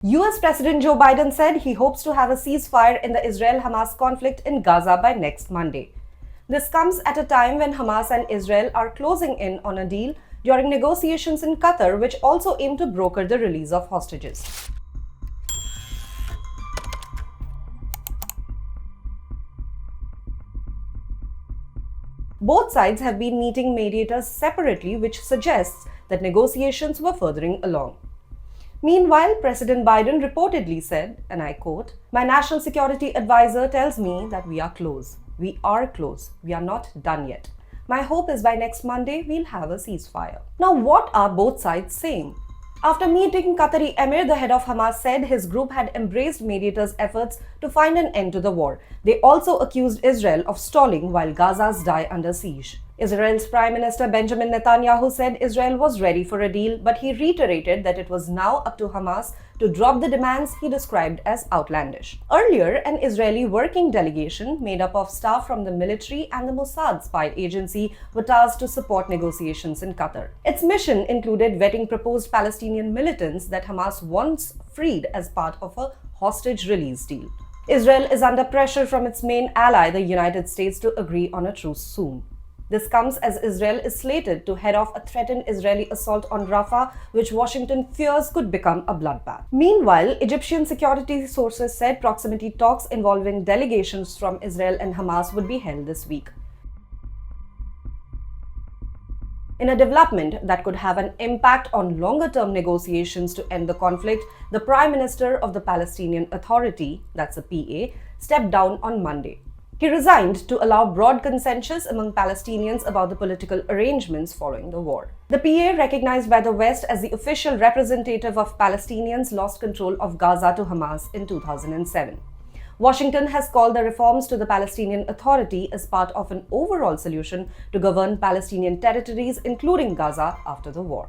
US President Joe Biden said he hopes to have a ceasefire in the Israel Hamas conflict in Gaza by next Monday. This comes at a time when Hamas and Israel are closing in on a deal during negotiations in Qatar, which also aim to broker the release of hostages. Both sides have been meeting mediators separately, which suggests that negotiations were furthering along. Meanwhile, President Biden reportedly said, and I quote, "My national security advisor tells me that we are close. We are close. We are not done yet. My hope is by next Monday we'll have a ceasefire." Now, what are both sides saying? After meeting Qatari Emir, the head of Hamas said his group had embraced mediators' efforts to find an end to the war. They also accused Israel of stalling while Gazans die under siege. Israel's Prime Minister Benjamin Netanyahu said Israel was ready for a deal, but he reiterated that it was now up to Hamas to drop the demands he described as outlandish. Earlier, an Israeli working delegation made up of staff from the military and the Mossad spy agency were tasked to support negotiations in Qatar. Its mission included vetting proposed Palestinian militants that Hamas wants freed as part of a hostage release deal. Israel is under pressure from its main ally, the United States, to agree on a truce soon. This comes as Israel is slated to head off a threatened Israeli assault on Rafah, which Washington fears could become a bloodbath. Meanwhile, Egyptian security sources said proximity talks involving delegations from Israel and Hamas would be held this week. In a development that could have an impact on longer-term negotiations to end the conflict, the Prime Minister of the Palestinian Authority, that's a PA, stepped down on Monday. He resigned to allow broad consensus among Palestinians about the political arrangements following the war. The PA, recognized by the West as the official representative of Palestinians, lost control of Gaza to Hamas in 2007. Washington has called the reforms to the Palestinian Authority as part of an overall solution to govern Palestinian territories, including Gaza, after the war.